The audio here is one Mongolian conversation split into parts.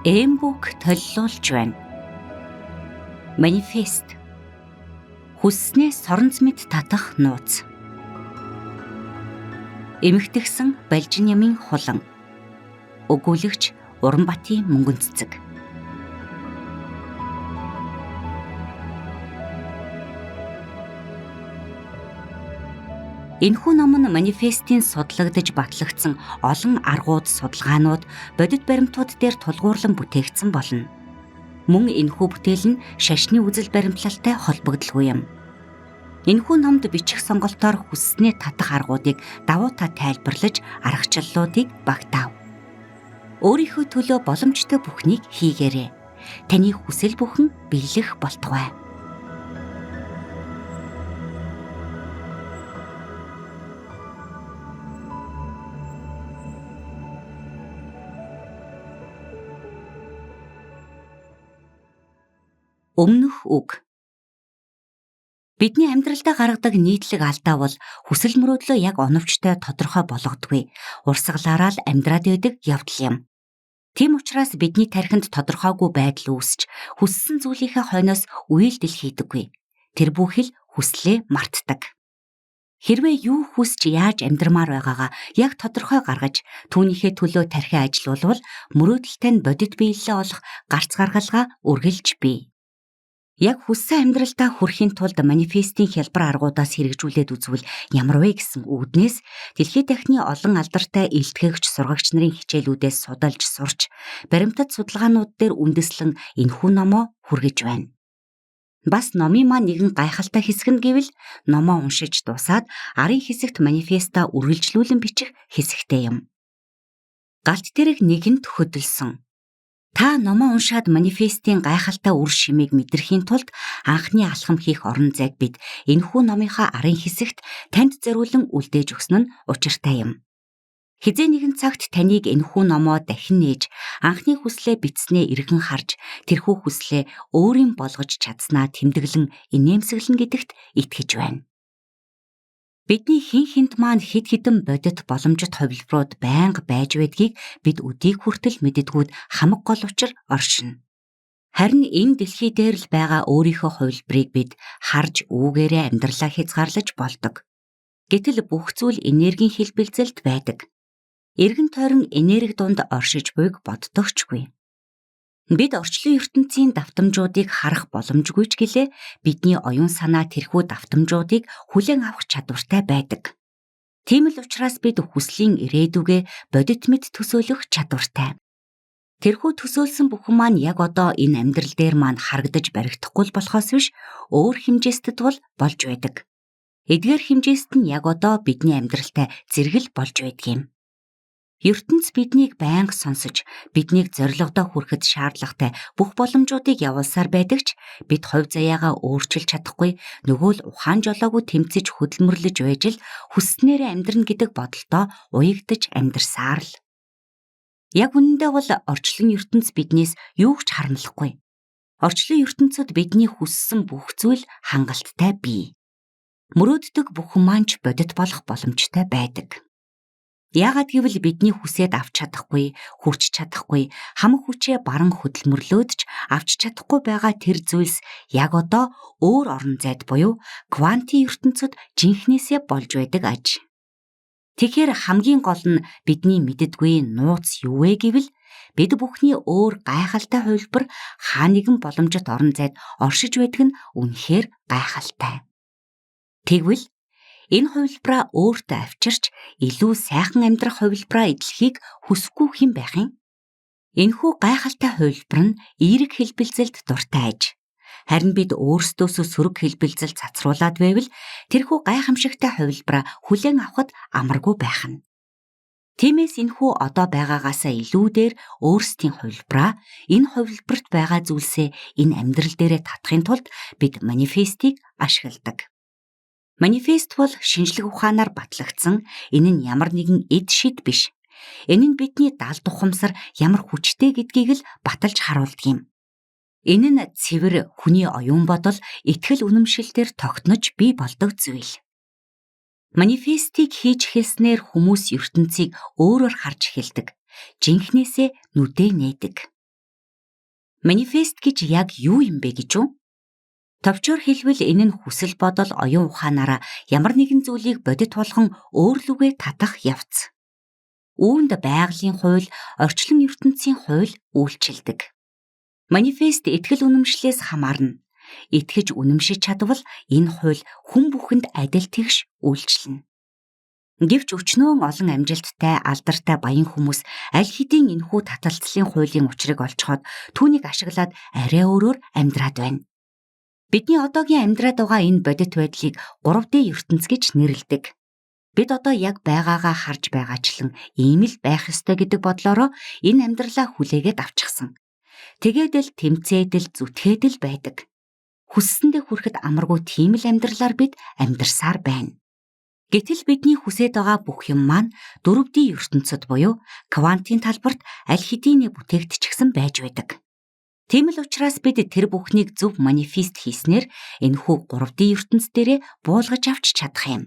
Эмбүк толлуулж байна. Манифест. Хүсснээ соронц мэд татах нууц. Эмэгтгсэн Балжинямын хулан. Өгүүлэгч Уранбатын мөнгөн цэцэг. Энэхүү ном нь манифестийн судлагдж батлагдсан олон аргууд, судалгаанууд, бодит баримтууд дээр тулгуурлан бүтээгдсэн болно. Мөн энэхүү бүтээл нь шашны үзэл баримтлалтай холбогдлого юм. Энэхүү номд бичих сонголтоор хүсснээ татах аргуудыг давуу та тайлбарлаж, аргачлалуудыг багтаав. Өөрийнхөө төлөө боломжтой бүхнийг хийгээрэй. Таны хүсэл бүхэн биелэх болтугай. Өмнөх үг. Бидний амьдралдаа гаргадаг нийтлэг алдаа бол хүсэл мөрөөдлөө яг оновчтой тодорхой болгодоггүй, урсгалаараа л амьдраад байдаг явдал юм. Тийм учраас бидний тархинд тодорхойгүй байдал үүсч, хүссэн зүйлийнхээ хойноос үйлдэл хийдэггүй. Тэр бүхэл хүслээ мартдаг. Хэрвээ юу хүсч яаж амьдрмаар байгаагаа яг тодорхой гаргаж, түүнийхээ төлөө тархиа ажилуулвал мөрөөдөлтэй нь бодит биелэлээ олох гарц гаргалгаа үргэлж бий. Яг хүссэн амьдралдаа хүрэхийн тулд манифестийн хялбар аргуудаас хэрэгжүүлээд үзвэл ямар вэ гэсэн үүднээс дэлхийд дахны олон алдартай илтгэгч, сургагч нарын хичээлүүдээс судалж сурч, баримтат судалгаанууд дээр үндэслэн энэхүү номоо хүргэж байна. Бас номын маань нэгэн гайхалтай хэсэг нь гэвэл номоо уншиж дуусаад арын хэсэгт манифестаа үргэлжлүүлэн бичих хэсэгтэй юм. Галт тэрэг нэгэнд хөдөлсөн. Та номоо уншаад манифестийн гайхалтай үр шимийг мэдрэхийн тулд анхны алхам хийх орон зайг бид энэхүү номынхаа арын хэсэгт танд зориулан үлдээж өгсөн нь учиртай юм. Хизээ нэгэн цагт таныг энэхүү номоо дахин нээж анхны хүслээ бичснээ эргэн харж тэрхүү хүслээ өөрийн болгож чадсанаа тэмдэглэн инээмсэглэн гэдэгт итгэж байна. Бидний хин хинт маань хэд хэдэн бодит боломжит хувилбарууд байнга байж байдгийг бид өдийг хүртэл мэддэггүйд хамаг гол учир оршино. Харин энэ дэлхий дээр л байгаа өөрийнхөө хувилбарыг бид харж үүгээрээ амьдралаа хязгаарлаж болдог. Гэтэл бүх зүйл энергийн хэлбэлзэлд байдаг. Эргэн тойрон энерги дунд оршиж буйг боддогчгүй. Бид орчлон ертөнцийн давтамжуудыг харах боломжгүй ч гэлээ бидний оюун санаа тэрхүү давтамжуудыг хүлээн авах чадвартай байдаг. Тийм л учраас бид хүслийн ирээдүгэ бодит мэд төсөөлөх чадвартай. Тэрхүү төсөөлсөн бүхэн маань яг одоо энэ амьдрал дээр маань харагдаж баригдахгүй болохоос биш өөр хэмжээстэд бол болж байдаг. Эдгээр хэмжээст нь яг одоо бидний амьдралтай зэрэгэл болж байдаг юм. ертөнц биднийг байнга сонсож, биднийг зорилгодоо хүрэхэд шаардлагатай бүх боломжуудыг явуулсаар байдаг ч бид хувь заяагаа өөрчилж чадахгүй, нөгөө л ухаан жолоогүй тэмцэж хөдөлмөрлөж байж л хүсснээрээ амьдрна гэдэг бодолтой уягдаж амьдрсаар л. Яг үнэндээ бол орчлон ертөнц биднээс юу ч харамлахгүй. Орчлон ертөнцөд бидний хүссэн бүх зүйл хангалттай бий. Мөрөөддөг бүхэн маань ч бодит болох боломжтой байдаг. Яагаад гэвэл бидний хүсээд авч чадахгүй, хүрч чадахгүй, хамаг хүчээ баран хөдөлмөрлөөд ч авч чадахгүй байгаа тэр зүйлс яг одоо өөр орон зайд буюу квантын ертөнцөд жинхнээсээ болж байдаг аж. Тэгэхээр хамгийн гол нь бидний мэддэггүй нууц юу вэ гэвэл бид бүхний өөр гайхалтай хувилбар хаа нэгэн боломжит орон зайд оршиж байдаг нь үнэхээр гайхалтай. Тэгвэл энэ хувилбараа өөртөө авчирч илүү сайхан амьдрах хувилбараа эдлэхийг хүсэхгүй хэн байх юм? Энэхүү гайхалтай хувилбар нь эерэг хэлбэлзэлд дуртай аж. Харин бид өөрсдөөсөө сөрөг хэлбэлзэл цацруулаад байвал тэрхүү гайхамшигтай хувилбараа хүлээн авахд амаргүй байх нь. Тиймээс энэхүү одоо байгаагаасаа илүүгээр өөрсдийн хувилбараа, энэ хувилбарт байгаа зүйлсээ энэ амьдрал дээрээ татахын тулд бид манифестийг ашигладаг. Манифест бол шинжлэх ухаанаар батлагдсан, энэ нь ямар нэгэн эд шид биш. Энэ нь бидний далд ухамсар ямар хүчтэй гэдгийг л баталж харуулдаг юм. Энэ нь цэвэр хүний оюун бодол, итгэл үнэмшилтээр тогтнож бий болдог зүйл. Манифестийг хийж эхэлснээр хүмүүс ертөнцийг өөрөөр харж эхэлдэг. Жинхнээсээ нүдээ нээдэг. Манифест гэж яг юу юм бэ гэж үү? Товчоор хэлбэл энэ нь хүсэл бодол оюун ухаанаараа ямар нэгэн зүйлийг бодит болгон өөрлөгөө татах явц. Үүнд байгалийн хууль, орчлон ертөнцийн хууль үйлчилдэг. Манифест итгэл үнэмшлээс хамаарна. Итгэж үнэмшиж чадвал энэ хууль хүн бүхэнд адил тэгш үйлчилнэ. Гэвч өчнөөн олон амжилттай, алдартай баян хүмүүс аль хэдийн энэхүү таталцлын хуулийн учрыг олцоход түүнийг ашиглаад арай өөрөөр амьдраад байна. Бидний одоогийн амьдраад байгаа энэ бодит байдлыг 3D ертөнц гэж нэрлэдэг. Бид одоо яг байгаагаа харж байгаачлан ийм л байх ёстой гэдэг бодлороо энэ амьдралаа хүлээгээд авчихсан. Тэгээд л тэмцээдэл, зүтгээдэл байдаг. Хүссэндээ хүрэхэд амаргүй тийм л амьдралаар бид амьдарсаар байна. Гэтэл бидний хүсэж байгаа бүх юм маань 4D ертөнцид буюу квантын талбарт аль хэдийн бүтээгдчихсэн байж байдаг. Тийм л учраас бид тэр бүхнийг зөв манифест хийснээр энэхүү 3D ертөнц дээрээ буулгаж авч чадах юм.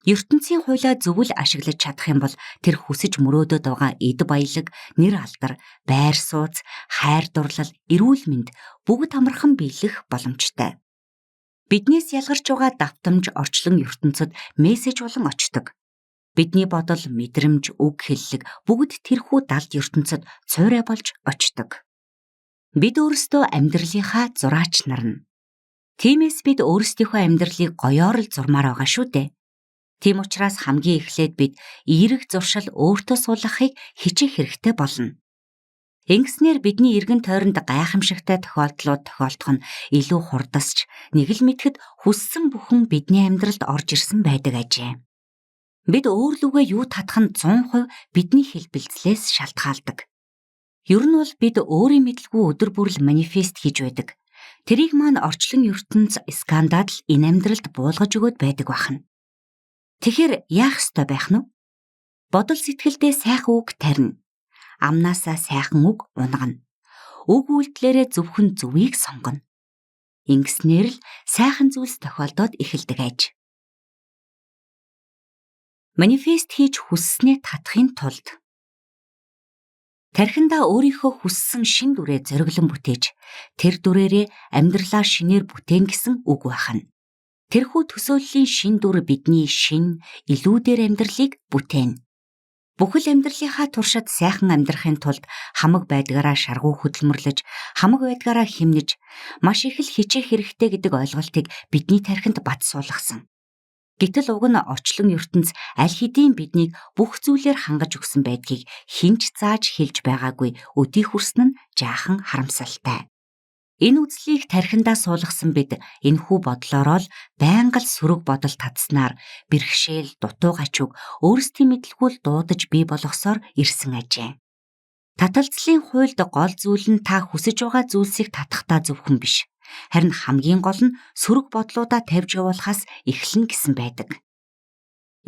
ертөнцийн хуулиа зөвл ашиглаж чадах юм бол тэр хүсэж мөрөөдөд байгаа эд баялаг, нэр алдар, байр сууц, хайр дурлал, эрүүл мэнд бүгд амархан биелэх боломжтой. Биднээс ялгарч байгаа давтамж орчлон ертөнцид мессеж болон очдог. Бидний бодол, мэдрэмж, үг хэллэг бүгд тэрхүү далд ертөнцид цуурай болж очдог. Бид өөрсдөө амьдралынхаа зураач нар нь. Тиймээс бид өөрсдийнхөө амьдралыг гоёор л зурмаар байгаа шүү дээ. Тийм учраас хамгийн эхлээд бид эерэг зуршил өөртөө суулгахыг хичээх хэрэгтэй болно. Ингэснээр бидний эргэн тойронд гайхамшигтай тохиолдлууд тохиолдох нь илүү хурдасч нэг л мэтгэд хүссэн бүхэн бидний амьдралд орж ирсэн байдаг ажээ. Бид өөрлөгөө юу татах нь 100% бидний хэлбэлцлээс шалтгаалдаг. Ер нь бол бид өөрийн мэдлгүй өдөр бүрл манифест хийж байдаг. Тэрийг маань орчлон ертөнц скандал энэ амьдралд буулгаж өгöd байдаг бахна. Тэгэхээр яах ёстой байх нь вэ? Бодол сэтгэлдээ сайхан үг тарина. Амнаасаа сайхан үг унгана. Үг үйлдэлээрээ зөвхөн зөвийг сонгоно. Ингэснээр л сайхан зүйлс тохиолдоод эхэлдэг аж. Манифест хийж хүсснээ татахын тулд тархиндаа өөрийнхөө хүссэн шин дүрээ зориглон бүтээж тэр дүрээрээ амьдралаа шинээр бүтээн гэсэн үг байна. Тэрхүү төсөөллийн шин дүр бидний шин, илүүдээр амьдралыг бүтээнэ. Бүхэл амьдралынхаа туршид сайхан амьдрахын тулд хамаг байдгаараа шаргуу хөдөлмөрлөж, хамаг байдгаараа хэмнэж, маш их л хичээх хэрэгтэй гэдэг ойлголтыг бидний тархинд бат суулгасан. Гэтэл уг нь орчлон ертөнц аль хэдийн биднийг бүх зүйлээр хангаж өгсөн байдгийг хинч зааж хэлж байгаагүй өдий хүрсэн нь жаахан харамсалтай. Энэ үзлийг тархиндаа суулгасан бид энэхүү бодлороо л байнга л сөрөг бодол татснаар бэрхшээл, дутуу гачиг өөрсдийн мэдлгүй л дуудаж бий болгосоор ирсэн ажээ. Таталцлын хуульд гол зүйл нь та хүсэж байгаа зүйлсийг татахтаа зөвхөн биш. Харин хамгийн гол нь сөрөг бодлуудаа тавьж явуулахаас эхэлнэ гэсэн байдаг.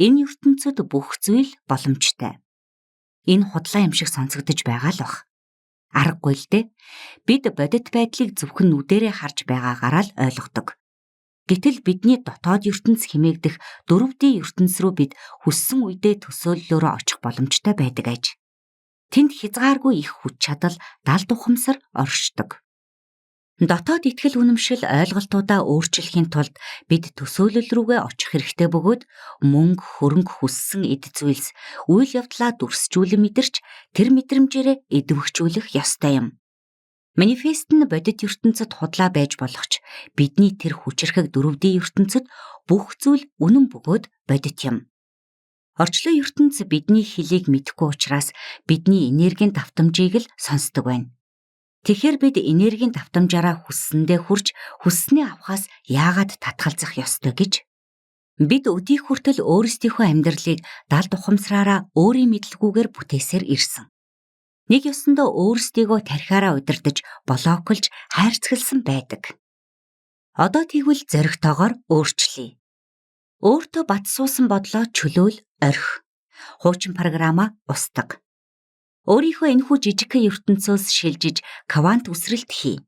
Энэ ертөнцид бүх зүйл боломжтой. Энэ худлаа юм шиг сонсогдож байгаа л бах. Аргагүй л дээ. Бид бодит байдлыг зөвхөн нүдэрээ харж байгаагаараа л ойлгодог. Гэтэл бидний дотоод ертөнц хэмээгдэх 4D ертөнц рүү бид хүссэн үедээ төсөөллөөрөө очих боломжтой байдаг аж. Тэнд хязгааргүй их хүч чадал, далд ухамсар оршдог. Дотоод итгэл үнэмшил ойлголтуудаа өөрчлөхийн тулд бид төсөөлөл рүүгээ очих хэрэгтэй бөгөөд мөнгө, хөрөнгө хүссэн эд зүйлс үйл явдлаа дүрсжүүлэн мэдэрч тэр мэдрэмжээрээ эдвэгчүүлэх ёстой юм. Манифест нь бодит ертөнцид худлаа байж болох ч бидний тэр хүчрхэг 4D ертөнцид бүх зүйл үнэн бөгөөд бодит юм. Орчлон ертөнц бидний хэлийг мэдэхгүй учраас бидний энергийн давтамжийг л сонсдог байна. Тэгэхээр бид энергийн давтамжаараа хүссэндээ хүрч хүсснээ авахаас яагаад татгалзах ёстой гэж? Бид өдий хүртэл өөрсдийнхөө амьдралыг далд ухамсараараа өөрийн мэдлгүйгээр бүтээсээр ирсэн. Нэг ёсондоо өөрсдийгөө тархиараа удирдах, блоколж, хайрцагласан байдаг. Одоо тэгвэл зоригтойгоор өөрчлөе. Өөртөө бат суусан бодлоо чөлөөл орхи. Хуучин програмаа устгах. Өөрийнхөө энэхүү жижигхэн ертөнцөөс шилжиж квант үсрэлт хий.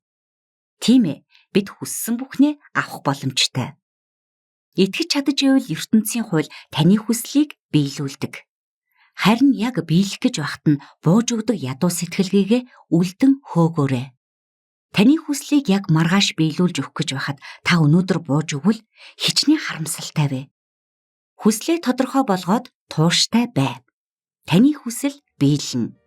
Тийм ээ, бид хүссэн бүхнээ авах боломжтой. Итгэж чадаж байвал ертөнцийн хууль таны хүслийг биелүүлдэг. Харин яг биелэх гэж байхад нь бууж өгдөг ядуу сэтгэлгээгээ үлдэн хөөгөөрэй. Таны хүслийг яг маргааш биелүүлж өгөх гэж байхад та өнөөдөр бууж өгвөл хичнээн харамсалтай вэ. Хүслээ тодорхой болгоод тууштай бай. Таны хүсэл биелнэ.